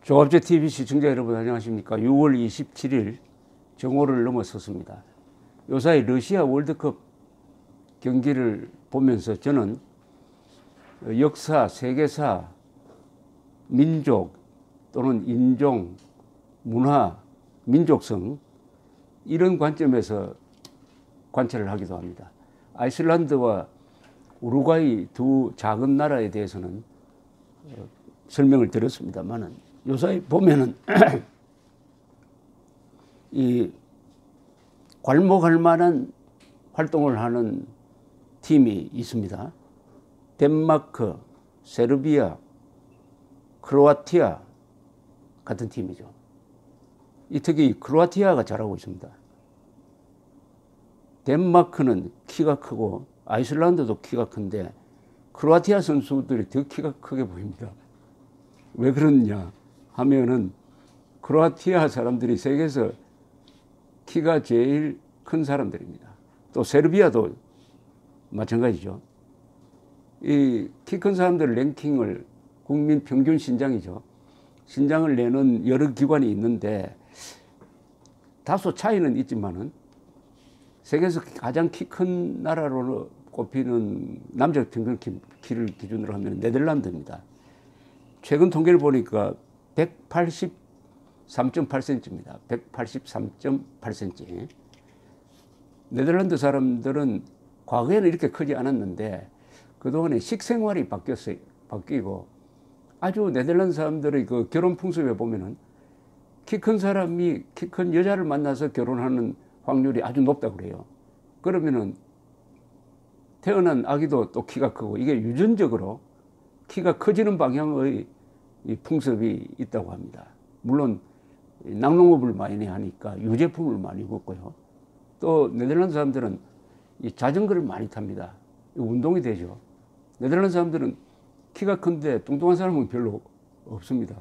종합제 TV 시청자 여러분 안녕하십니까. 6월 27일 정오를 넘어섰습니다. 요사이 러시아 월드컵 경기를 보면서 저는 역사, 세계사, 민족 또는 인종, 문화, 민족성 이런 관점에서 관찰을 하기도 합니다. 아이슬란드와 우루과이 두 작은 나라에 대해서는 설명을 드렸습니다만은 요사이 보면은 이 괄목할 만한 활동을 하는 팀이 있습니다. 덴마크, 세르비아, 크로아티아 같은 팀이죠. 특히 크로아티아가 잘하고 있습니다. 덴마크는 키가 크고 아이슬란드도 키가 큰데 크로아티아 선수들이 더 키가 크게 보입니다. 왜 그러냐 하면은 크로아티아 사람들이 세계에서 키가 제일 큰 사람들입니다. 또 세르비아도 마찬가지죠. 이 키 큰 사람들 랭킹을 국민 평균 신장이죠. 신장을 내는 여러 기관이 있는데 다소 차이는 있지만은 세계에서 가장 키 큰 나라로 꼽히는 남자 평균 키를 기준으로 하면 네덜란드입니다. 최근 통계를 보니까 183.8cm입니다. 183.8cm. 네덜란드 사람들은 과거에는 이렇게 크지 않았는데 그동안에 식생활이 바뀌고 아주 네덜란드 사람들의 그 결혼 풍습에 보면은 키 큰 사람이 키 큰 여자를 만나서 결혼하는 확률이 아주 높다고 그래요. 그러면은 태어난 아기도 또 키가 크고 이게 유전적으로 키가 커지는 방향의 이 풍습이 있다고 합니다. 물론 낙농업을 많이 하니까 유제품을 많이 먹고요. 또 네덜란드 사람들은 이 자전거를 많이 탑니다. 운동이 되죠. 네덜란드 사람들은 키가 큰데 뚱뚱한 사람은 별로 없습니다.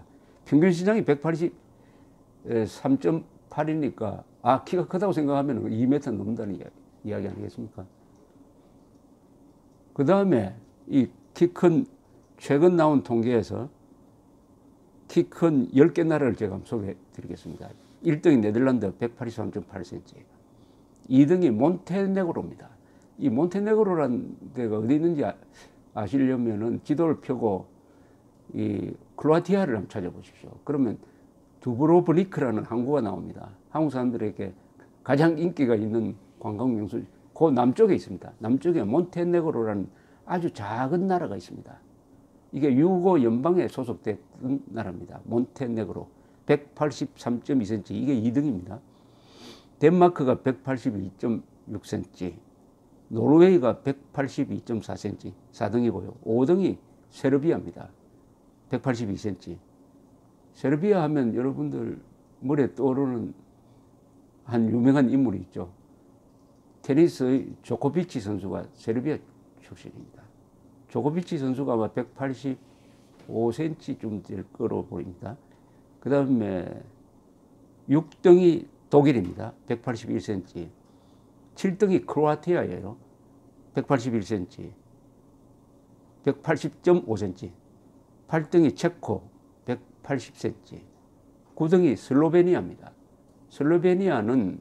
평균 신장이 183.8이니까 키가 크다고 생각하면 2m 넘는다는 이야기 아니겠습니까? 그 다음에 이 키 큰 최근 나온 통계에서 키 큰 10개 나라를 제가 한번 소개해 드리겠습니다. 1등이 네덜란드 183.8cm, 2등이 몬테네그로입니다. 이 몬테네그로라는 데가 어디 있는지 아시려면은 지도를 펴고 이 크로아티아를 한번 찾아보십시오. 그러면 두브로브니크라는 항구가 나옵니다. 한국 사람들에게 가장 인기가 있는 관광 명소, 그 남쪽에 있습니다. 남쪽에 몬테네그로라는 아주 작은 나라가 있습니다. 이게 유고 연방에 소속됐던 나라입니다. 몬테네그로 183.2cm, 이게 2등입니다. 덴마크가 182.6cm, 노르웨이가 182.4cm, 4등이고요. 5등이 세르비아입니다. 182cm. 세르비아 하면 여러분들 머리에 떠오르는 한 유명한 인물이 있죠. 테니스의 조코비치 선수가 세르비아 출신입니다. 조코비치 선수가 아마 185cm쯤 될 거로 보입니다. 그 다음에 6등이 독일입니다. 181cm. 7등이 크로아티아예요. 181cm. 180.5cm. 8등이 체코 180cm. 9등이 슬로베니아입니다. 슬로베니아는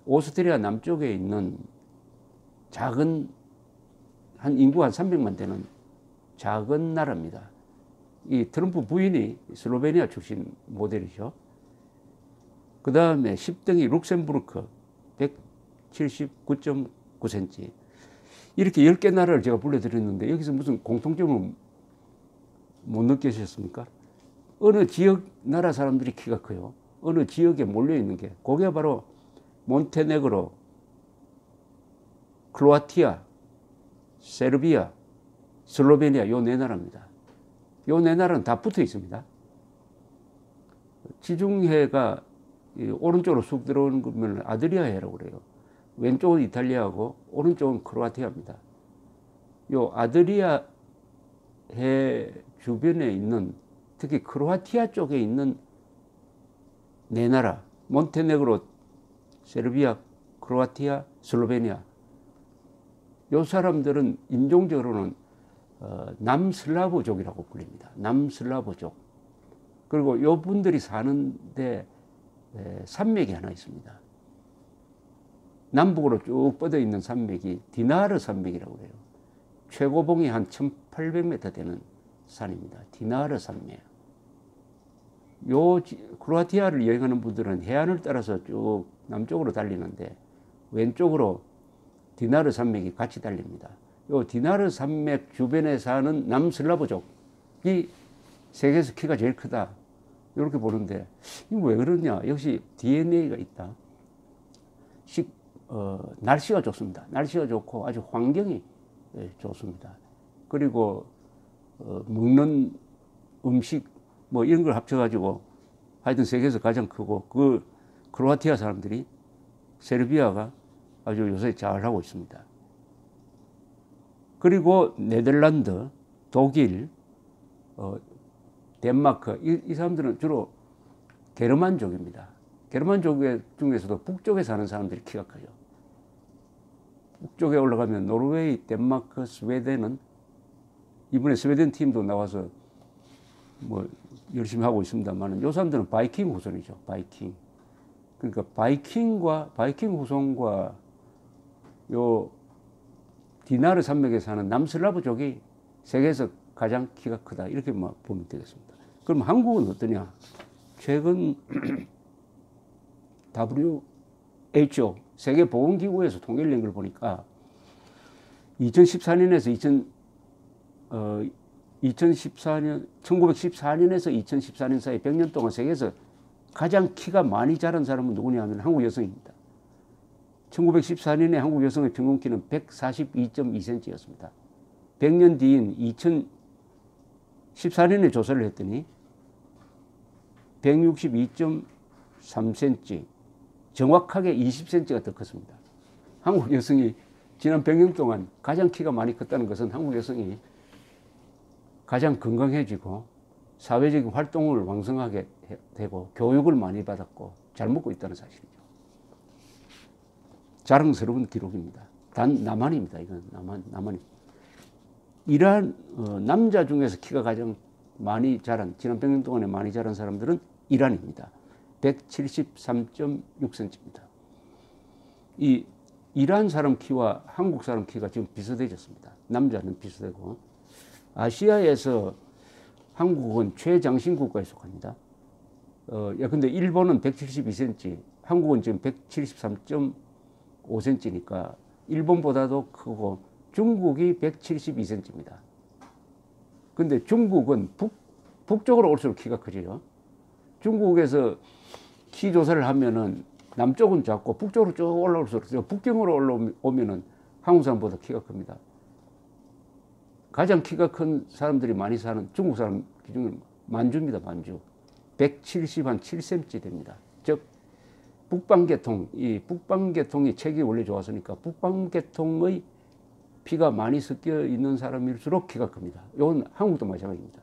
오스트리아 남쪽에 있는 작은 한 인구 한 300만 되는 작은 나라입니다. 이 트럼프 부인이 슬로베니아 출신 모델이죠. 그 다음에 10등이 룩셈부르크 179.9cm. 이렇게 10개 나라를 제가 불러드렸는데 여기서 무슨 공통점을 못 느끼셨습니까? 어느 지역 나라 사람들이 키가 커요. 어느 지역에 몰려있는 게 그게 바로 몬테네그로, 크로아티아, 세르비아, 슬로베니아 요 네 나라입니다. 요 네 나라는 다 붙어 있습니다. 지중해가 오른쪽으로 쑥 들어오는 거면 아드리아해라고 그래요. 왼쪽은 이탈리아하고 오른쪽은 크로아티아입니다. 요 아드리아해 주변에 있는 특히 크로아티아 쪽에 있는 네 나라, 몬테네그로, 세르비아, 크로아티아, 슬로베니아, 요 사람들은 인종적으로는 남슬라브족이라고 불립니다. 남슬라브족. 그리고 요 분들이 사는데 산맥이 하나 있습니다. 남북으로 쭉 뻗어 있는 산맥이 디나르 산맥이라고 해요. 최고봉이 한 1800m 되는 산입니다. 디나르 산맥. 요 크로아티아를 여행하는 분들은 해안을 따라서 쭉 남쪽으로 달리는데 왼쪽으로 디나르 산맥이 같이 달립니다. 요 디나르 산맥 주변에 사는 남슬라브족이 세계에서 키가 제일 크다. 이렇게 보는데 이거 왜 그러냐? 역시 DNA가 있다. 날씨가 좋습니다. 날씨가 좋고 아주 환경이 좋습니다. 그리고 먹는 음식 뭐 이런 걸 합쳐가지고 하여튼 세계에서 가장 크고 그 크로아티아 사람들이 세르비아가 아주 요새 잘하고 있습니다. 그리고 네덜란드, 독일, 덴마크 이 사람들은 주로 게르만족입니다. 게르만족 중에서도 북쪽에 사는 사람들이 키가 커요. 북쪽에 올라가면 노르웨이, 덴마크, 스웨덴은 이번에 스웨덴 팀도 나와서 뭐 열심히 하고 있습니다만 요 사람들은 바이킹 후손이죠. 바이킹. 그러니까 바이킹 후손과 요 디나르 산맥에 사는 남슬라브족이 세계에서 가장 키가 크다. 이렇게 보면 되겠습니다. 그럼 한국은 어떠냐? 최근 WHO 세계보건기구에서 통계를 낸 걸 보니까 1914년에서 2014년 사이 100년 동안 세계에서 가장 키가 많이 자란 사람은 누구냐 하면 한국 여성입니다. 1914년에 한국 여성의 평균 키는 142.2cm였습니다. 100년 뒤인 2014년에 조사를 했더니 162.3cm, 정확하게 20cm가 더 컸습니다. 한국 여성이 지난 100년 동안 가장 키가 많이 컸다는 것은 한국 여성이 가장 건강해지고 사회적인 활동을 왕성하게 되고 교육을 많이 받았고 잘 먹고 있다는 사실이죠. 자랑스러운 기록입니다. 단 남한입니다. 이건 남한이. 이러한 남자 중에서 키가 가장 많이 자란, 지난 100년 동안에 많이 자란 사람들은 이란입니다. 173.6cm입니다. 이 이란 사람 키와 한국 사람 키가 지금 비슷해졌습니다. 남자는 비슷하고 아시아에서 한국은 최장신 국가에 속합니다. 근데 일본은 172cm, 한국은 지금 173.5cm니까 일본보다도 크고 중국이 172cm입니다. 근데 중국은 북쪽으로 올수록 키가 크죠. 중국에서 키 조사를 하면은 남쪽은 작고 북쪽으로 쭉 올라올수록 북경으로 올라오면은 한국 사람보다 키가 큽니다. 가장 키가 큰 사람들이 많이 사는 중국 사람 기준은 만주입니다. 만주. 177cm 됩니다. 즉 이 북방계통이 체격이 원래 좋았으니까 북방계통의 피가 많이 섞여 있는 사람일수록 키가 큽니다. 이건 한국도 마찬가지입니다.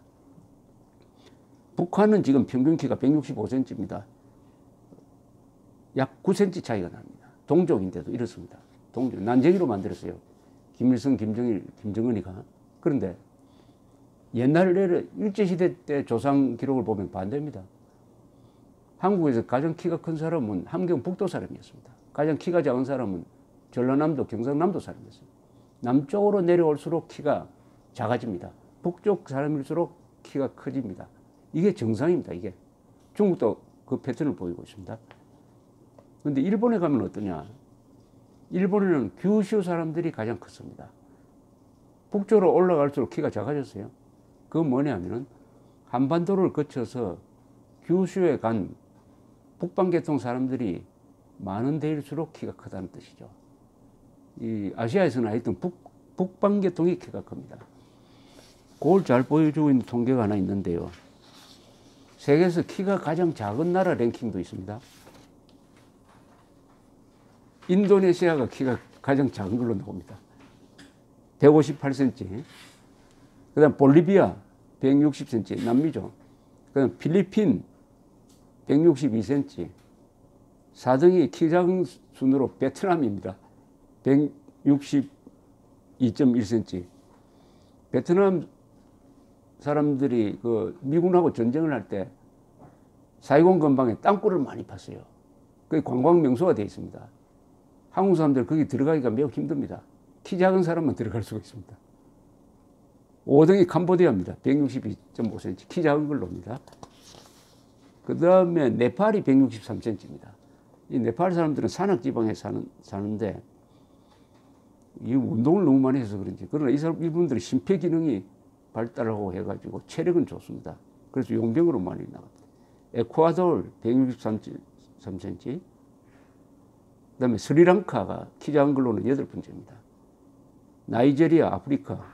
북한은 지금 평균 키가 165cm입니다. 약 9cm 차이가 납니다. 동족인데도 이렇습니다. 동족. 난쟁이로 만들었어요. 김일성, 김정일, 김정은이가. 그런데 옛날에 일제시대 때 조상 기록을 보면 반대입니다. 한국에서 가장 키가 큰 사람은 함경북도 사람이었습니다. 가장 키가 작은 사람은 전라남도, 경상남도 사람이었어요. 남쪽으로 내려올수록 키가 작아집니다. 북쪽 사람일수록 키가 커집니다. 이게 정상입니다. 이게 중국도 그 패턴을 보이고 있습니다. 그런데 일본에 가면 어떠냐? 일본에는 규슈 사람들이 가장 컸습니다. 북쪽으로 올라갈수록 키가 작아졌어요. 그건 뭐냐면은 한반도를 거쳐서 규슈에 간 북방계통 사람들이 많은 데일수록 키가 크다는 뜻이죠. 이 아시아에서는 하여튼 북방계통이 키가 큽니다. 그걸 잘 보여주고 있는 통계가 하나 있는데요. 세계에서 키가 가장 작은 나라 랭킹도 있습니다. 인도네시아가 키가 가장 작은 걸로 나옵니다. 158cm. 그 다음 볼리비아 160cm, 남미죠. 그 다음 필리핀 162cm. 4등이 키 작은 순으로 베트남입니다. 162.1cm. 베트남 사람들이 그 미군하고 전쟁을 할 때 사이공 근방에 땅굴을 많이 팠어요. 그게 관광 명소가 되어 있습니다. 한국 사람들 거기 들어가기가 매우 힘듭니다. 키 작은 사람만 들어갈 수가 있습니다. 5등이 캄보디아입니다. 162.5cm. 키 작은 걸로입니다. 그 다음에 네팔이 163cm입니다. 이 네팔 사람들은 산악지방에 사는데 이 운동을 너무 많이 해서 그런지, 그러나 이분들이 심폐기능이 발달하고 해가지고 체력은 좋습니다. 그래서 용병으로 많이 나갑니다. 에콰도르 163cm. 그 다음에 스리랑카가 키 작은 걸로는 8번째입니다. 나이제리아, 아프리카,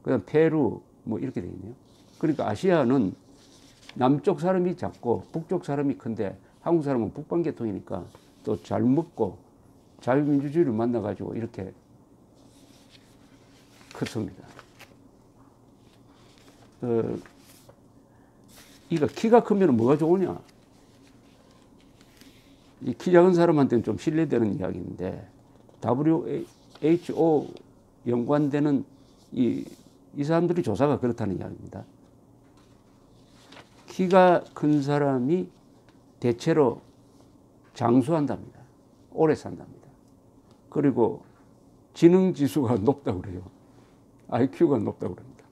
그 다음 페루, 뭐 이렇게 되어 있네요. 그러니까 아시아는 남쪽 사람이 작고 북쪽 사람이 큰데 한국 사람은 북방계통이니까 또 잘 먹고 자유민주주의를 만나가지고 이렇게 컸습니다. 이거 키가 크면 뭐가 좋으냐? 이 키 작은 사람한테는 좀 신뢰되는 이야기인데 WHO 연관되는 이 사람들이 조사가 그렇다는 이야기입니다. 키가 큰 사람이 대체로 장수한답니다. 오래 산답니다. 그리고 지능지수가 높다고 그래요. IQ가 높다고 그럽니다.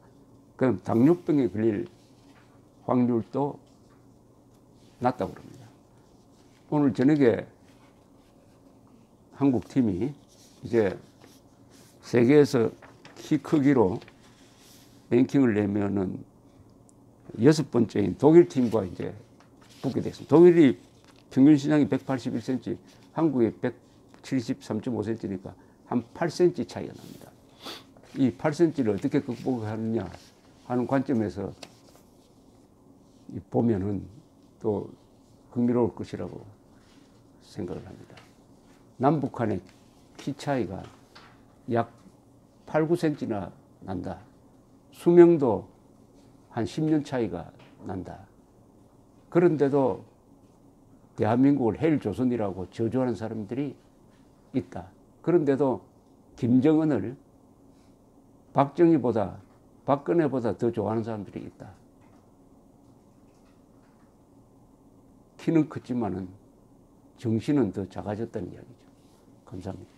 그럼 당뇨병에 걸릴 확률도 낮다고 그럽니다. 오늘 저녁에 한국 팀이 이제 세계에서 키 크기로 랭킹을 내면은 6번째인 독일 팀과 이제 붙게 됐습니다. 독일이 평균 신장이 181cm, 한국이 173.5cm니까 한 8cm 차이가 납니다. 이 8cm를 어떻게 극복하느냐 하는 관점에서 보면은 또 흥미로울 것이라고 생각을 합니다. 남북한의 키 차이가 약 8, 9cm나 난다. 수명도 한 10년 차이가 난다. 그런데도 대한민국을 헬조선이라고 저주하는 사람들이 있다. 그런데도 김정은을 박근혜보다 더 좋아하는 사람들이 있다. 키는 컸지만은 정신은 더 작아졌다는 이야기죠. 감사합니다.